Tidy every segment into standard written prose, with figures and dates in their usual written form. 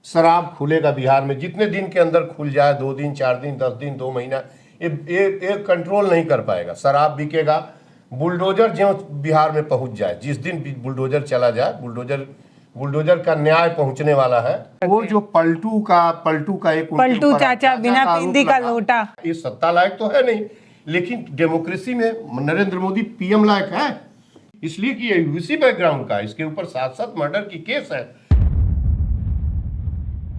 शराब खुलेगा बिहार में, जितने दिन के अंदर खुल जाए, 2 दिन 4 दिन 10 दिन 2 महीना, ये कंट्रोल नहीं कर पाएगा। शराब बिकेगा, बुलडोजर जो बिहार में पहुंच जाए, जिस दिन बुलडोजर चला जाए, बुलडोजर का न्याय पहुंचने वाला है। वो जो पलटू का एक पलटू चाचा बिना पिंदी का लोटा, ये सत्ता लायक तो है नहीं, लेकिन डेमोक्रेसी में नरेंद्र मोदी पीएम लायक है, इसलिए कि ये उसी बैकग्राउंड का, इसके ऊपर 7 मर्डर की केस है।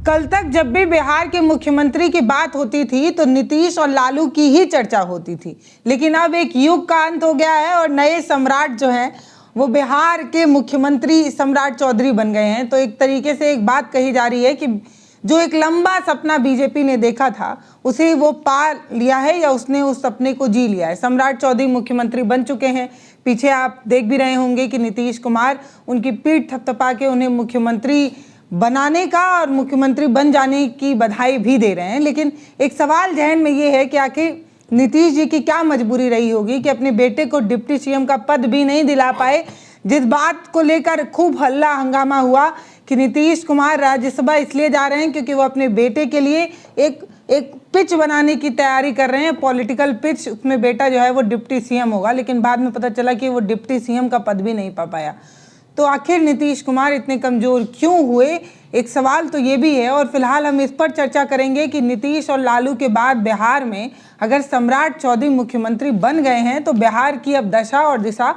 कल तक जब भी बिहार के मुख्यमंत्री की बात होती थी तो नीतीश और लालू की ही चर्चा होती थी, लेकिन अब एक युग का अंत हो गया है और नए सम्राट जो हैं वो बिहार के मुख्यमंत्री सम्राट चौधरी बन गए हैं। तो एक तरीके से एक बात कही जा रही है कि जो एक लंबा सपना बीजेपी ने देखा था उसे वो पा लिया है, या उसने उस सपने को जी लिया है। सम्राट चौधरी मुख्यमंत्री बन चुके हैं। पीछे आप देख भी रहे होंगे कि नीतीश कुमार उनकी पीठ थपथपा के उन्हें मुख्यमंत्री बनाने का और मुख्यमंत्री बन जाने की बधाई भी दे रहे हैं। लेकिन एक सवाल जहन में ये है कि आखिर नीतीश जी की क्या मजबूरी रही होगी कि अपने बेटे को डिप्टी सीएम का पद भी नहीं दिला पाए, जिस बात को लेकर खूब हल्ला हंगामा हुआ कि नीतीश कुमार राज्यसभा इसलिए जा रहे हैं क्योंकि वो अपने बेटे के लिए एक पिच बनाने की तैयारी कर रहे हैं, पॉलिटिकल पिच। उसमें बेटा जो है वो डिप्टी सीएम होगा, लेकिन बाद में पता चला कि वो डिप्टी सीएम का पद भी नहीं पा पाया। तो आखिर नीतीश कुमार इतने कमज़ोर क्यों हुए, एक सवाल तो ये भी है। और फिलहाल हम इस पर चर्चा करेंगे कि नीतीश और लालू के बाद बिहार में अगर सम्राट चौधरी मुख्यमंत्री बन गए हैं तो बिहार की अब दशा और दिशा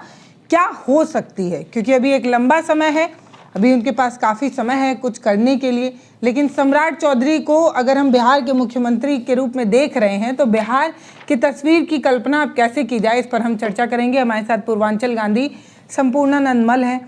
क्या हो सकती है, क्योंकि अभी एक लंबा समय है, अभी उनके पास काफ़ी समय है कुछ करने के लिए। लेकिन सम्राट चौधरी को अगर हम बिहार के मुख्यमंत्री के रूप में देख रहे हैं तो बिहार की तस्वीर की कल्पना अब कैसे की जाए, इस पर हम चर्चा करेंगे। हमारे साथ पूर्वांचल गांधी संपूर्णानंद मल हैं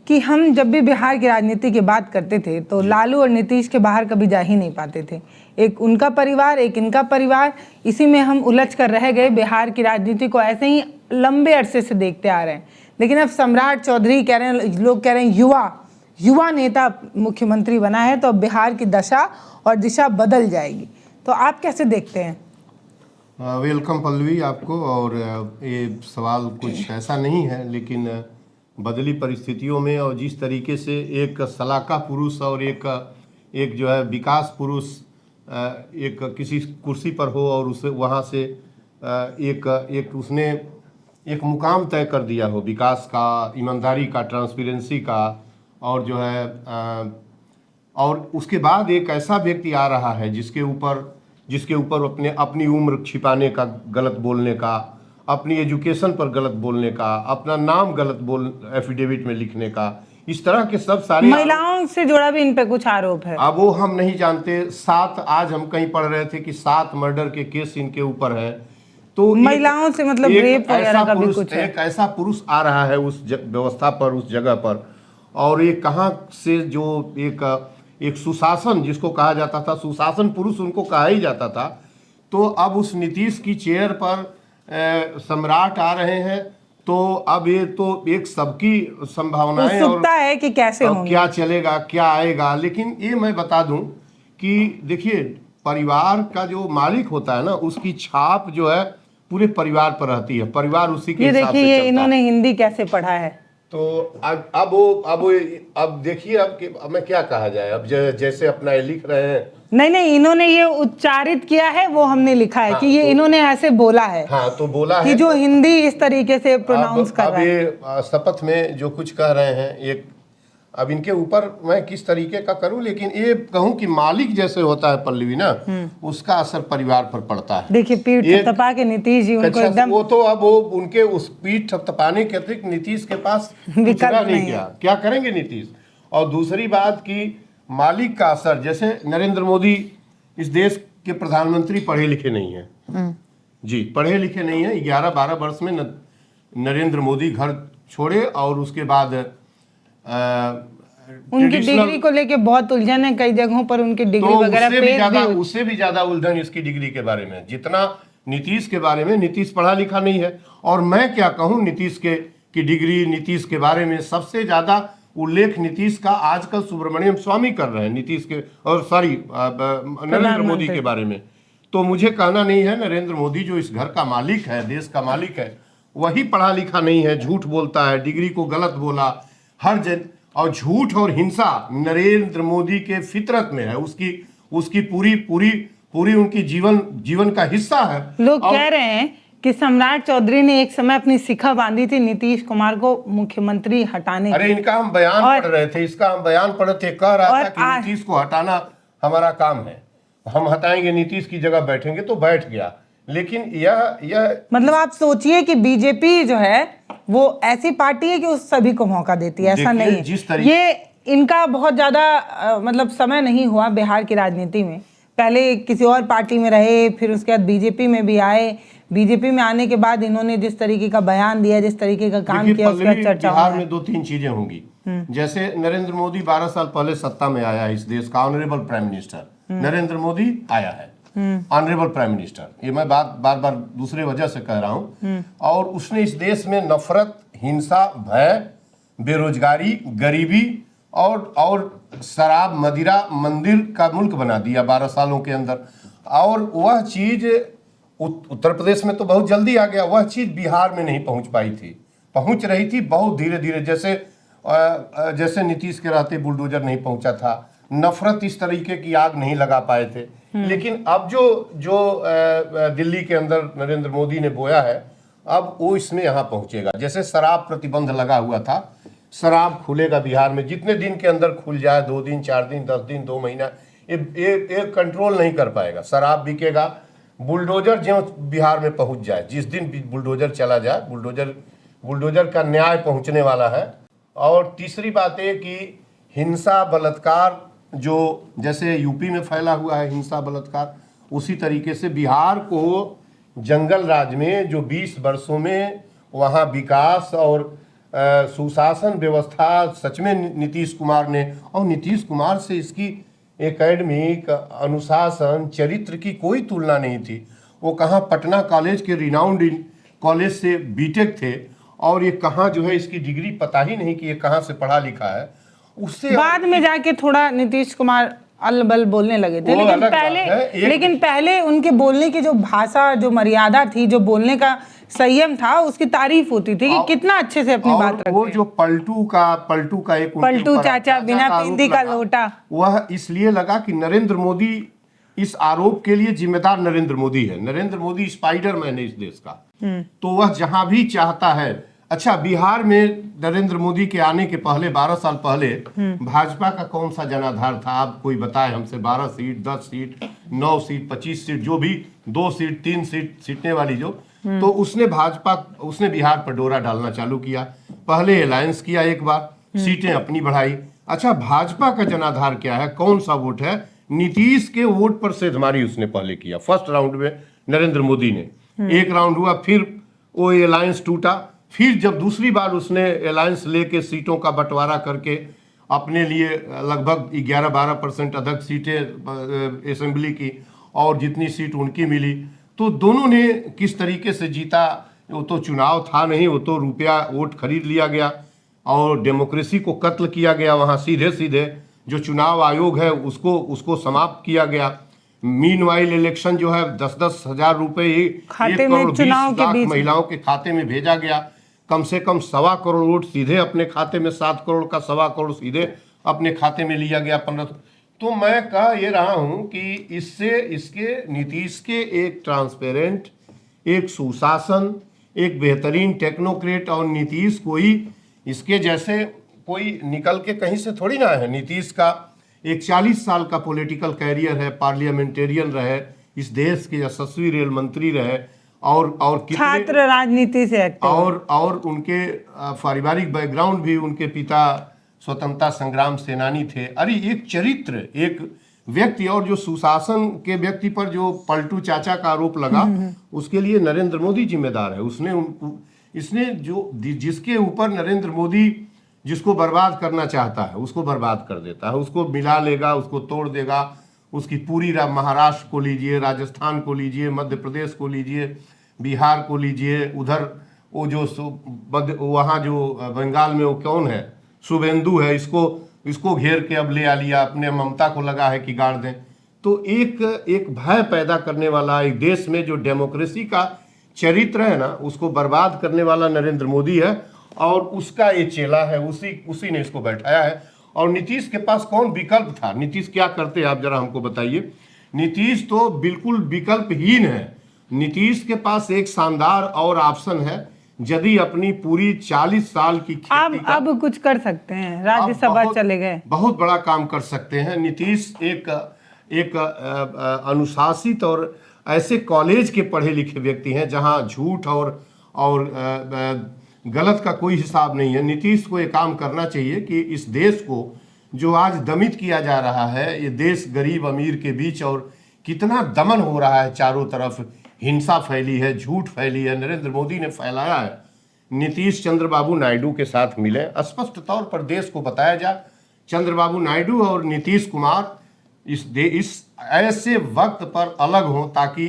कि हम जब भी बिहार की राजनीति की बात करते थे तो लालू और नीतीश के बाहर कभी जा ही नहीं पाते थे। एक उनका परिवार, एक इनका परिवार, इसी में हम उलझ कर रह गए। बिहार की राजनीति को ऐसे ही लंबे अरसे से देखते आ रहे हैं। लेकिन अब सम्राट चौधरी कह रहे हैं, लोग कह रहे हैं युवा नेता मुख्यमंत्री बना है तो अब बिहार की दशा और दिशा बदल जाएगी। तो आप कैसे देखते हैं? वेलकम पल्लवी आपको। और ये सवाल कुछ ऐसा नहीं है, लेकिन बदली परिस्थितियों में और जिस तरीके से एक सलाका पुरुष और एक जो है विकास पुरुष एक किसी कुर्सी पर हो और उसे वहाँ से उसने एक मुकाम तय कर दिया हो विकास का, ईमानदारी का, ट्रांसपेरेंसी का, और जो है और उसके बाद एक ऐसा व्यक्ति आ रहा है जिसके ऊपर अपनी उम्र छिपाने का, गलत बोलने का, अपनी एजुकेशन पर गलत बोलने का, अपना नाम गलत एफिडेविट में लिखने का, इस तरह के सब सारे, महिलाओं से जुड़ा भी इन पे कुछ आरोप है। अब वो हम नहीं जानते। आज हम कहीं पढ़ रहे थे कि 7 मर्डर के केस इनके ऊपर है। तो महिलाओं से मतलब रेप वगैरह का भी कुछ है। एक ऐसा पुरुष आ रहा है उस व्यवस्था पर, उस जगह पर, और ये कहाँ से जो एक सुशासन जिसको कहा जाता था, सुशासन पुरुष उनको कहा ही जाता था। तो अब उस नीतीश की चेयर पर सम्राट आ रहे हैं, तो अब ये तो एक सबकी संभावनाएं और है कि कैसे होंगे, क्या चलेगा, क्या आएगा। लेकिन ये मैं बता दूं कि देखिए, परिवार का जो मालिक होता है ना, उसकी छाप जो है पूरे परिवार पर रहती है, परिवार उसी के हिसाब से चलता है। इन्होंने हिंदी कैसे पढ़ा है, तो अब देखिए, अब मैं क्या कहा जाए, अब जैसे अपना ये लिख रहे हैं। नहीं, इन्होंने ये उच्चारित किया है, वो हमने लिखा है। हाँ, कि ये इन्होंने ऐसे बोला है। हाँ, तो बोला है कि जो हिंदी इस तरीके से प्रोनाउंस कर रहा है। अब ये शपथ में जो कुछ कह रहे हैं, अब इनके ऊपर मैं किस तरीके का करूं, लेकिन ये कहूं कि मालिक जैसे होता है पल्लवी ना, उसका असर परिवार पर पड़ता है। देखिए, पीठ थपथपा के नीतीश जी उनको एकदम, वो तो अब वो उनके उस पीठ थपथपाने के अतिरिक्त नीतीश के पास विकल्प नहीं, क्या करेंगे नीतीश। और दूसरी बात कि मालिक का असर, जैसे नरेंद्र मोदी इस देश के प्रधानमंत्री पढ़े लिखे नहीं है जी, पढ़े लिखे नहीं है। 11-12 वर्ष में नरेंद्र मोदी घर छोड़े और उसके बाद उनकी डिग्री को लेके बहुत उलझन है, कई जगहों पर उनकी डिग्री वगैरह उससे भी ज्यादा उलझन इसकी डिग्री के बारे में जितना नीतीश के बारे में। नीतीश पढ़ा लिखा नहीं है, और मैं क्या कहूं, नीतीश की डिग्री, नीतीश के बारे में सबसे ज्यादा उल्लेख नीतीश का आजकल सुब्रमण्यम स्वामी कर रहे हैं, नीतीश के और नरेंद्र मोदी के बारे में। तो मुझे कहना नहीं है, नरेंद्र मोदी जो इस घर का मालिक है, देश का मालिक है, वही पढ़ा लिखा नहीं है, झूठ बोलता है, डिग्री को गलत बोला, और झूठ और हिंसा नरेंद्र मोदी के फितरत में है, उसकी उसकी पूरी पूरी पूरी उनकी जीवन का हिस्सा है। लोग कह रहे हैं कि सम्राट चौधरी ने एक समय अपनी शिखा बांधी थी नीतीश कुमार को मुख्यमंत्री हटाने अरे इनका हम बयान पढ़ रहे थे, इसका हम बयान पढ़ रहे थे, कह रहा था कि नीतीश को हटाना हमारा काम है, हम हटाएंगे, नीतीश की जगह बैठेंगे, तो बैठ गया। लेकिन यह मतलब आप सोचिए कि बीजेपी जो है वो ऐसी पार्टी है कि उस सभी को मौका देती है, ऐसा नहीं है। ये इनका बहुत ज्यादा मतलब समय नहीं हुआ बिहार की राजनीति में, पहले किसी और पार्टी में रहे, फिर उसके बाद बीजेपी में भी आए। बीजेपी में आने के बाद इन्होंने जिस तरीके का बयान दिया, जिस तरीके का काम किया, उसका चर्चा बिहार में 2-3 चीजें होंगी। जैसे नरेंद्र मोदी 12 साल पहले सत्ता में आया है इस देश का honourable prime minister Narendra Modi आया है, ऑनरेबल प्राइम मिनिस्टर, ये मैं बात बार बार दूसरे वजह से कह रहा हूं। और उसने इस देश में नफरत, हिंसा, भय, बेरोजगारी, गरीबी और शराब, मदिरा, मंदिर का मुल्क बना दिया 12 सालों के अंदर। और वह चीज उत्तर प्रदेश में तो बहुत जल्दी आ गया, वह चीज बिहार में नहीं पहुंच पाई थी, पहुंच रही थी बहुत धीरे धीरे। जैसे नीतीश के रहते बुलडोजर नहीं पहुंचा था, नफरत इस तरीके की आग नहीं लगा पाए थे। लेकिन अब जो दिल्ली के अंदर नरेंद्र मोदी ने बोया है, अब वो इसमें यहाँ पहुंचेगा। जैसे शराब प्रतिबंध लगा हुआ था, शराब खुलेगा बिहार में, जितने दिन के अंदर खुल जाए, 2 दिन, 4 दिन, 10 दिन, 2 महीना, ये कंट्रोल नहीं कर पाएगा, शराब बिकेगा। बुलडोजर जो बिहार में पहुंच जाए, जिस दिन बुलडोजर चला जाए, बुलडोजर का न्याय पहुंचने वाला है। और तीसरी बात है कि हिंसा, बलात्कार, जो जैसे यूपी में फैला हुआ है हिंसा, बलात्कार, उसी तरीके से बिहार को जंगल राज में जो 20 वर्षों में वहाँ विकास और सुशासन व्यवस्था सच में नीतीश कुमार ने, और नीतीश कुमार से इसकी एकेडमिक, अनुशासन, चरित्र की कोई तुलना नहीं थी। वो कहाँ पटना कॉलेज के रिनाउंड कॉलेज से बीटेक थे, और ये कहाँ जो है इसकी डिग्री पता ही नहीं कि ये कहाँ से पढ़ा लिखा है। उससे बाद में जाके थोड़ा नीतीश कुमार अलबल बोलने लगे थे, लेकिन पहले उनके बोलने की जो भाषा, जो मर्यादा थी, जो बोलने का संयम था, उसकी तारीफ होती थी कि कितना अच्छे से अपनी बात रखते हैं। वो जो पलटू का एक पलटू चाचा बिना बिंदी का लोटा, वह इसलिए लगा कि नरेंद्र मोदी, इस आरोप के लिए जिम्मेदार नरेंद्र मोदी है। नरेंद्र मोदी स्पाइडरमैन है इस देश का, तो वह जहां भी चाहता है। अच्छा, बिहार में नरेंद्र मोदी के आने के पहले 12 साल पहले भाजपा का कौन सा जनाधार था? आप कोई बताए हमसे। 12 सीट, 10 सीट, 9 सीट, 25 सीट, जो भी 2 सीट, 3 सीट सीटने वाली जो, तो उसने बिहार पर डोरा डालना चालू किया। पहले अलायंस किया, एक बार सीटें अपनी बढ़ाई। अच्छा, भाजपा का जनाधार क्या है, कौन सा वोट है? नीतीश के वोट पर सेधमारी उसने पहले किया। फर्स्ट राउंड में नरेंद्र मोदी ने एक राउंड हुआ, फिर वो अलायंस टूटा। फिर जब दूसरी बार उसने अलायंस लेके सीटों का बंटवारा करके अपने लिए लगभग 11-12% अधिक सीटें असेंबली की, और जितनी सीट उनकी मिली, तो दोनों ने किस तरीके से जीता। वो तो चुनाव था नहीं, वो तो रुपया वोट खरीद लिया गया और डेमोक्रेसी को कत्ल किया गया। वहाँ सीधे सीधे जो चुनाव आयोग है उसको समाप्त किया गया। मीनवाइल इलेक्शन जो है 10-10 हजार रुपए 1 करोड़ 20 लाख महिलाओं के खाते में भेजा गया। कम से कम 1.25 करोड़ वोट सीधे अपने खाते में, 7 करोड़ का 1.25 करोड़ सीधे अपने खाते में लिया गया। 15। तो मैं कह ये रहा हूं कि इसके नीतीश के एक ट्रांसपेरेंट, एक सुशासन, एक बेहतरीन टेक्नोक्रेट, और नीतीश कोई इसके जैसे कोई निकल के कहीं से थोड़ी ना है। नीतीश का एक 40 साल का पॉलिटिकल कैरियर है, पार्लियामेंटेरियन रहे, इस देश के यशस्वी रेल मंत्री रहे, और छात्र राजनीति से और उनके पारिवारिक बैकग्राउंड भी, उनके पिता स्वतंत्रता संग्राम सेनानी थे। अरे एक चरित्र, एक व्यक्ति, और जो सुशासन के व्यक्ति पर जो पलटू चाचा का आरोप लगा, उसके लिए नरेंद्र मोदी जिम्मेदार है। इसने जिसके ऊपर नरेंद्र मोदी जिसको बर्बाद करना चाहता है उसको बर्बाद कर देता है, उसको मिला लेगा, उसको तोड़ देगा। उसकी पूरी महाराष्ट्र को लीजिए, राजस्थान को लीजिए, मध्य प्रदेश को लीजिए, बिहार को लीजिए, उधर वो जो वहाँ जो बंगाल में वो कौन है, शुभेंदु है, इसको घेर के अब ले आ लिया, अपने ममता को लगा है कि गाड़ दें। तो एक भय पैदा करने वाला, एक देश में जो डेमोक्रेसी का चरित्र है ना, उसको बर्बाद करने वाला नरेंद्र मोदी है। और उसका ये चेला है, उसी ने इसको बैठाया है। और नीतीश के पास कौन विकल्प था? नीतीश क्या करते आप जरा हमको बताइए। नीतीश तो बिल्कुल विकल्पहीन है। नीतीश के पास एक शानदार और ऑप्शन है, यदि अपनी पूरी 40 साल की खेती का अब कुछ कर सकते हैं, राज्यसभा चले गए, बहुत बड़ा काम कर सकते हैं। नीतीश एक अनुशासित और ऐसे कॉलेज के पढ़े लिखे व्यक्ति हैं जहां झूठ और गलत का कोई हिसाब नहीं है। नीतीश को ये काम करना चाहिए कि इस देश को जो आज दमित किया जा रहा है, ये देश गरीब अमीर के बीच, और कितना दमन हो रहा है, चारों तरफ हिंसा फैली है, झूठ फैली है, नरेंद्र मोदी ने फैलाया है। नीतीश चंद्रबाबू नायडू के साथ मिले, स्पष्ट तौर पर देश को बताया जाए चंद्रबाबू नायडू और नीतीश कुमार इस ऐसे वक्त पर अलग हों ताकि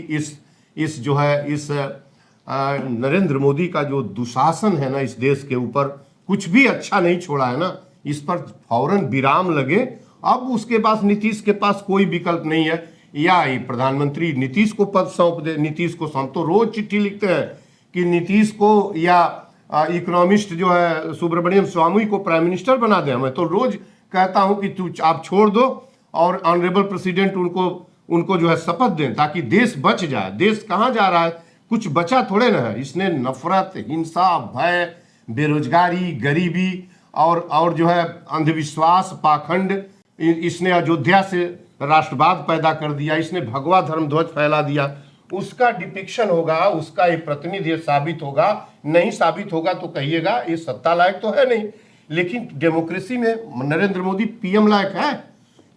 इस जो है इस नरेंद्र मोदी का जो दुशासन है ना इस देश के ऊपर, कुछ भी अच्छा नहीं छोड़ा है ना, इस पर फौरन विराम लगे। अब उसके पास नीतीश के पास कोई विकल्प नहीं है, या प्रधानमंत्री नीतीश को पद सौंप दे। नीतीश को हम तो रोज चिट्ठी लिखते हैं कि नीतीश को या इकोनॉमिस्ट जो है सुब्रमण्यम स्वामी को प्राइम मिनिस्टर बना दे। मैं तो रोज कहता हूं कि आप छोड़ दो और ऑनरेबल प्रेसिडेंट उनको जो है शपथ दें ताकि देश बच जाए। देश कहाँ जा रहा है? कुछ बचा थोड़े ना है। इसने नफरत, हिंसा, भय, बेरोजगारी, गरीबी और जो है अंधविश्वास, पाखंड, इसने अयोध्या से राष्ट्रवाद पैदा कर दिया, इसने भगवा धर्म ध्वज फैला दिया। उसका डिपिक्शन होगा, उसका एक प्रतिनिधि साबित होगा। नहीं साबित होगा तो कहिएगा ये सत्ता लायक तो है नहीं। लेकिन डेमोक्रेसी में नरेंद्र मोदी पीएम लायक है?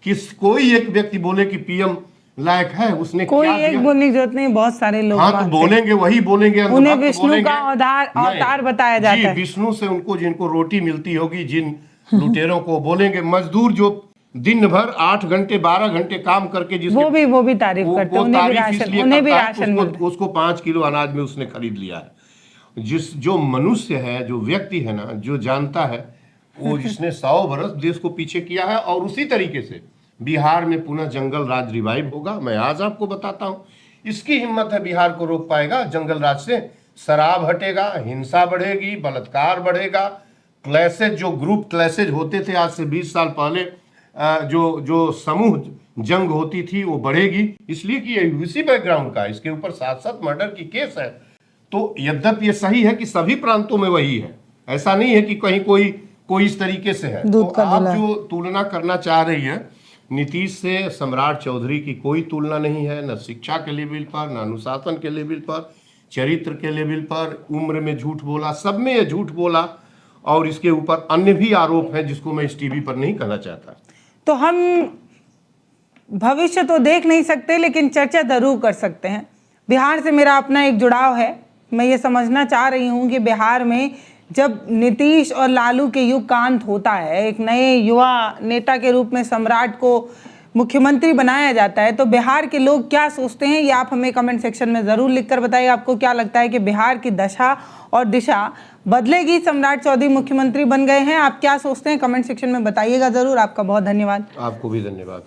किस कोई एक व्यक्ति बोले कि पीएम लायक है? उसने कोई एक बोलने की जरूरत नहीं, बहुत सारे लोग हाँ तो बोलेंगे, वही बोलेंगे, उन्हें विष्णु का अवतार बताया जाता है। विष्णु से उनको जिनको रोटी मिलती होगी, जिन लुटेरों को बोलेंगे। मजदूर जो दिन भर 8 घंटे 12 घंटे काम करके वो भी तारीफ करते हैं, उन्हें भी राशन मिलता है। उसको 5 किलो अनाज में उसने खरीद लिया है। जो मनुष्य है, जो व्यक्ति है ना, जो जानता है, वो जिसने 100 वर्ष देश को पीछे किया है। और उसी तरीके से बिहार में पुनः जंगल राज रिवाइव होगा। मैं आज आपको बताता हूँ, इसकी हिम्मत है बिहार को रोक पाएगा जंगल राज से? शराब हटेगा, हिंसा बढ़ेगी, बलात्कार बढ़ेगा, क्लैसेज, जो ग्रुप क्लैसेज होते थे आज से 20 साल पहले, जो समूह जंग होती थी, वो बढ़ेगी। इसलिए कि ये इसी बैकग्राउंड का, इसके ऊपर 7 मर्डर की केस है। तो यद्यपि ये सही है कि सभी प्रांतों में वही है, ऐसा नहीं है कि कहीं कोई इस तरीके से है। तो आप जो तुलना करना चाह रही है नीतीश से, सम्राट चौधरी की कोई तुलना नहीं है, न शिक्षा के लेवल पर, न अनुशासन के लेवल पर, चरित्र के लेवल पर। उम्र में झूठ बोला, सब में ये झूठ बोला, और इसके ऊपर अन्य भी आरोप हैं जिसको मैं इस टीवी पर नहीं कहना चाहता। तो हम भविष्य तो देख नहीं सकते, लेकिन चर्चा जरूर कर सकते हैं। बिहार से मेरा अपना एक जुड़ाव है। मैं ये समझना चाह रही हूँ कि बिहार में जब नीतीश और लालू के युग का अंत होता है, एक नए युवा नेता के रूप में सम्राट को मुख्यमंत्री बनाया जाता है, तो बिहार के लोग क्या सोचते हैं, ये आप हमें कमेंट सेक्शन में ज़रूर लिखकर बताइए। आपको क्या लगता है कि बिहार की दशा और दिशा बदलेगी? सम्राट चौधरी मुख्यमंत्री बन गए हैं, आप क्या सोचते हैं? कमेंट सेक्शन में बताइएगा ज़रूर। आपका बहुत धन्यवाद। आपको भी धन्यवाद।